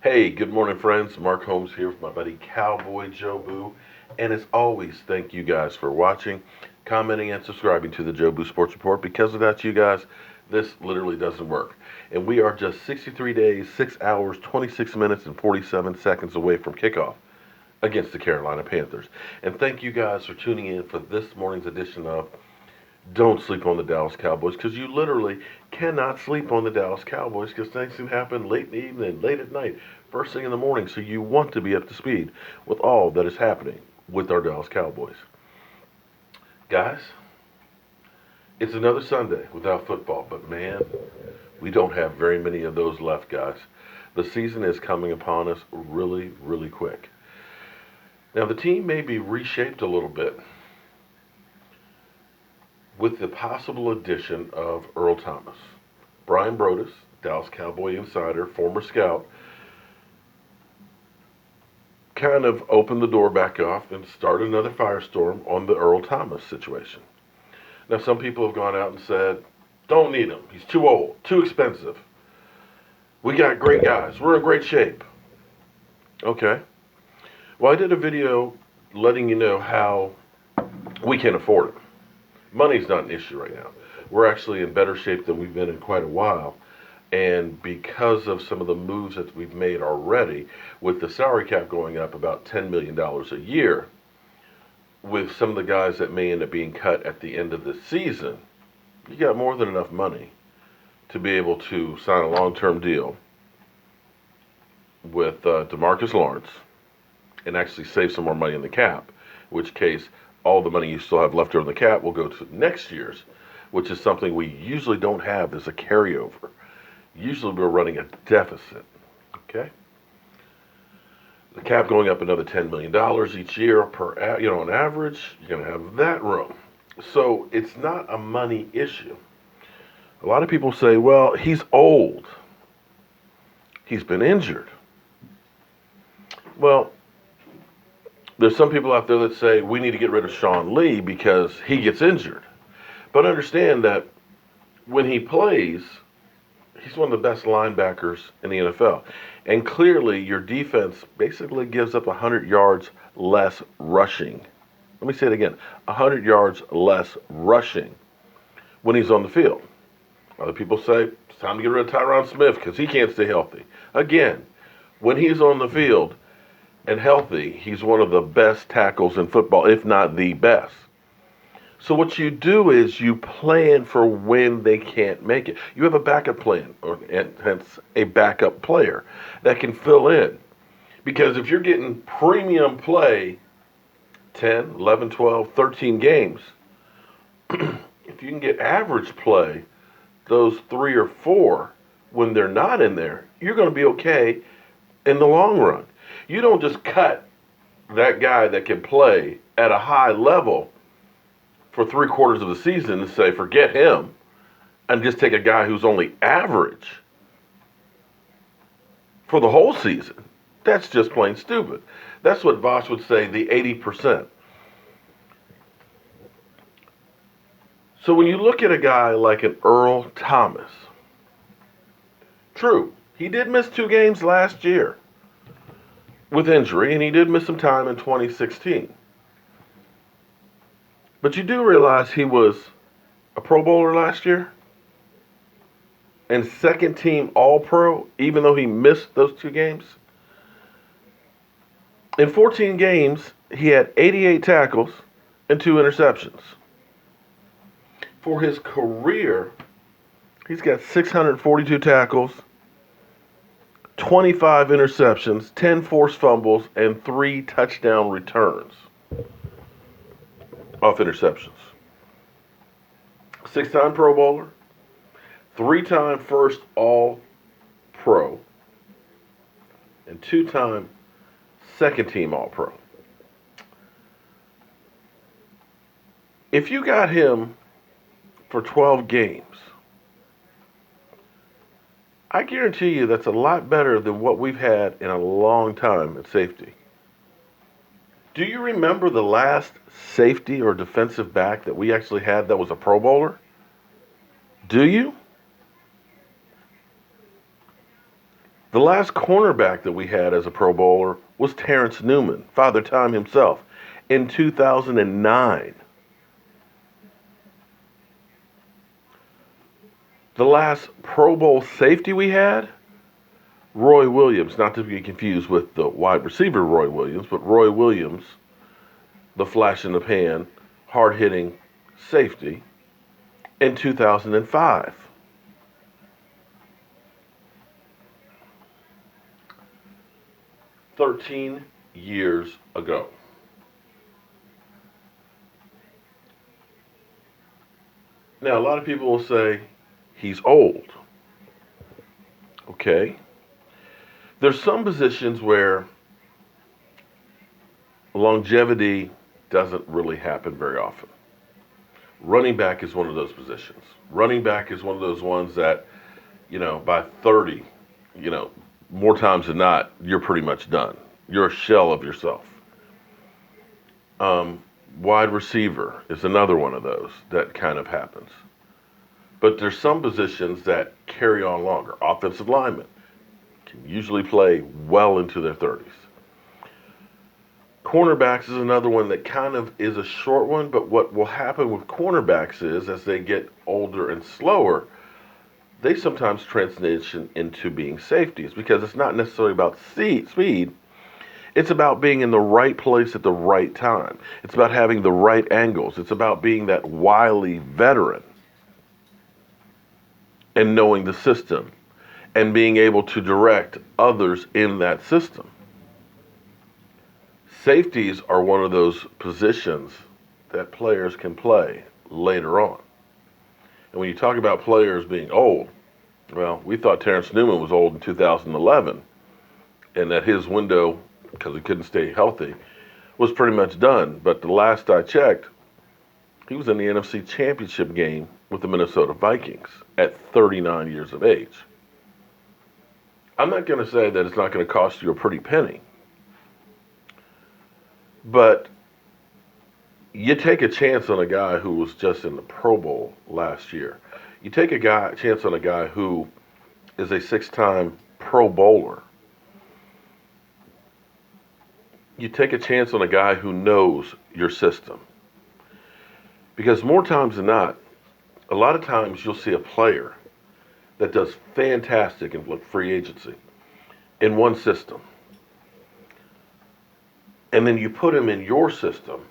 Hey, good morning, friends. Mark Holmes here with my buddy Cowboy Joe Boo. And as always, thank you guys for watching, commenting, and subscribing to the Joe Boo Sports Report. Because without you guys, this literally doesn't work. And we are just 63 days, 6 hours, 26 minutes, and 47 seconds away from kickoff against the Carolina Panthers. And thank you guys for tuning in for this morning's edition of Don't Sleep on the Dallas Cowboys, because you literally cannot sleep on the Dallas Cowboys because things can happen late in the evening, late at night, first thing in the morning. So you want to be up to speed with all that is happening with our Dallas Cowboys. Guys, it's another Sunday without football, but man, we don't have very many of those left, guys. The season is coming upon us really, really quick. Now, the team may be reshaped a little bit with the possible addition of Earl Thomas. Brian Broaddus, Dallas Cowboy insider, former scout, kind of opened the door back off and started another firestorm on the Earl Thomas situation. Now, some people have gone out and said, don't need him. He's too old, too expensive. We got great guys. We're in great shape. Okay. Well, I did a video letting you know how we can afford him. Money's not an issue right now. We're actually in better shape than we've been in quite a while. And because of some of the moves that we've made already, with the salary cap going up about $10 million a year, with some of the guys that may end up being cut at the end of the season, you got more than enough money to be able to sign a long-term deal with DeMarcus Lawrence and actually save some more money in the cap, in which case all the money you still have left over in the cap will go to next year's, which is something we usually don't have as a carryover. Usually we're running a deficit, okay? The cap going up another $10 million each year on average, you're going to have that room. So it's not a money issue. A lot of people say, well, he's old. He's been injured. Well, there's some people out there that say we need to get rid of Sean Lee because he gets injured. But understand that when he plays, he's one of the best linebackers in the NFL. And clearly your defense basically gives up 100 yards less rushing. Let me say it again, 100 yards less rushing when he's on the field. Other people say it's time to get rid of Tyron Smith because he can't stay healthy. Again, when he's on the field and healthy, he's one of the best tackles in football, if not the best. So what you do is you plan for when they can't make it. You have a backup plan, and hence a backup player that can fill in. Because if you're getting premium play 10, 11, 12, 13 games, if you can get average play those 3 or 4 when they're not in there, you're going to be okay in the long run. You don't just cut that guy that can play at a high level for 3/4 of the season and say, forget him, and just take a guy who's only average for the whole season. That's just plain stupid. That's what Voss would say, the 80%. So when you look at a guy like an Earl Thomas, true, he did miss 2 games last year with injury, and he did miss some time in 2016. But you do realize he was a Pro Bowler last year and second team All-Pro, even though he missed those 2 games. In 14 games, he had 88 tackles and 2 interceptions. For his career, he's got 642 tackles, 25 interceptions, 10 forced fumbles, and 3 touchdown returns off interceptions. 6-time Pro Bowler, 3-time first All-Pro, and 2-time second-team All-Pro. If you got him for 12 games, I guarantee you that's a lot better than what we've had in a long time at safety. Do you remember the last safety or defensive back that we actually had that was a Pro Bowler? Do you? The last cornerback that we had as a Pro Bowler was Terrence Newman, Father Time himself, in 2009. The last Pro Bowl safety we had, Roy Williams, not to be confused with the wide receiver Roy Williams, but Roy Williams, the flash in the pan, hard-hitting safety, in 2005. "13 years ago. Now, a lot of people will say he's old. Okay. There's some positions where longevity doesn't really happen very often. Running back is one of those positions. Running back is one of those ones that, by 30, more times than not, you're pretty much done. You're a shell of yourself. Wide receiver is another one of those that kind of happens. But there's some positions that carry on longer. Offensive linemen can usually play well into their 30s. Cornerbacks is another one that kind of is a short one, but what will happen with cornerbacks is as they get older and slower, they sometimes transition into being safeties because it's not necessarily about speed. It's about being in the right place at the right time. It's about having the right angles. It's about being that wily veteran and knowing the system and being able to direct others in that system. Safeties are one of those positions that players can play later on. And when you talk about players being old, well, we thought Terrence Newman was old in 2011 and that his window, because he couldn't stay healthy, was pretty much done. But the last I checked, he was in the NFC Championship game with the Minnesota Vikings at 39 years of age. I'm not going to say that it's not going to cost you a pretty penny, but you take a chance on a guy who was just in the Pro Bowl last year. You take a chance on a guy who is a 6-time Pro Bowler. You take a chance on a guy who knows your system. Because more times than not, a lot of times you'll see a player that does fantastic in free agency in one system. And then you put them in your system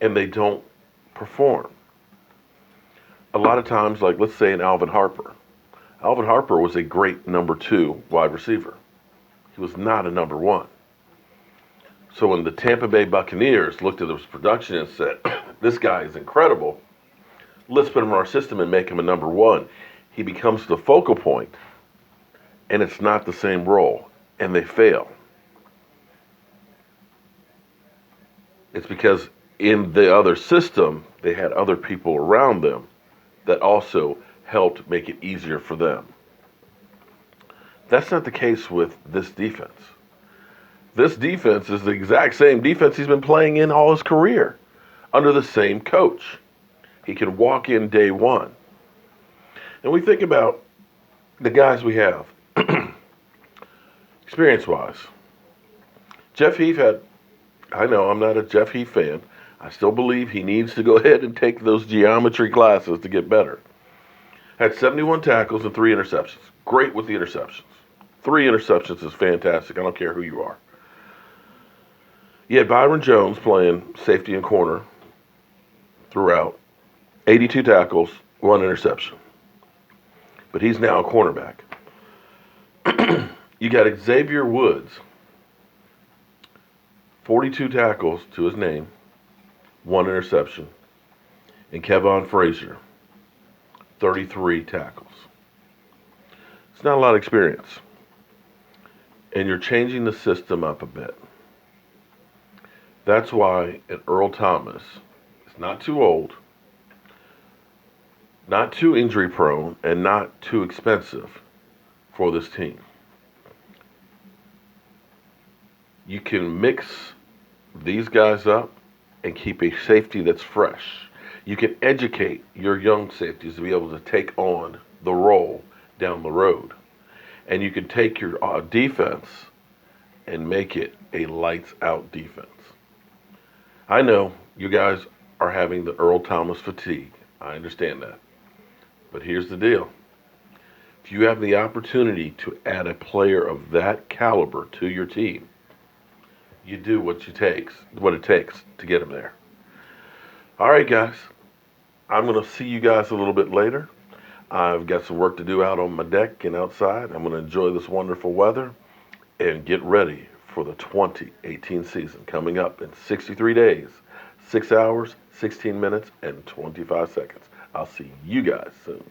and they don't perform. A lot of times, like let's say an Alvin Harper. Alvin Harper was a great number 2 wide receiver. He was not a number 1. So when the Tampa Bay Buccaneers looked at his production and said, this guy is incredible, let's put him in our system and make him a number 1. He becomes the focal point, and it's not the same role, and they fail. It's because in the other system, they had other people around them that also helped make it easier for them. That's not the case with this defense. This defense is the exact same defense he's been playing in all his career under the same coach. He can walk in day one. And we think about the guys we have, experience-wise. Jeff Heath I know I'm not a Jeff Heath fan. I still believe he needs to go ahead and take those geometry classes to get better. Had 71 tackles and 3 interceptions. Great with the interceptions. 3 interceptions is fantastic. I don't care who you are. You had Byron Jones playing safety and corner throughout. 82 tackles, 1 interception. But he's now a cornerback. You got Xavier Woods, 42 tackles to his name, 1 interception. And Kevon Frazier, 33 tackles. It's not a lot of experience. And you're changing the system up a bit. That's why an Earl Thomas is not too old, not too injury prone, and not too expensive for this team. You can mix these guys up and keep a safety that's fresh. You can educate your young safeties to be able to take on the role down the road. And you can take your defense and make it a lights out defense. I know you guys are having the Earl Thomas fatigue. I understand that. But here's the deal. If you have the opportunity to add a player of that caliber to your team, you do what it takes to get him there. All right, guys. I'm going to see you guys a little bit later. I've got some work to do out on my deck and outside. I'm going to enjoy this wonderful weather and get ready for the 2018 season coming up in 63 days, 6 hours, 16 minutes, and 25 seconds. I'll see you guys soon.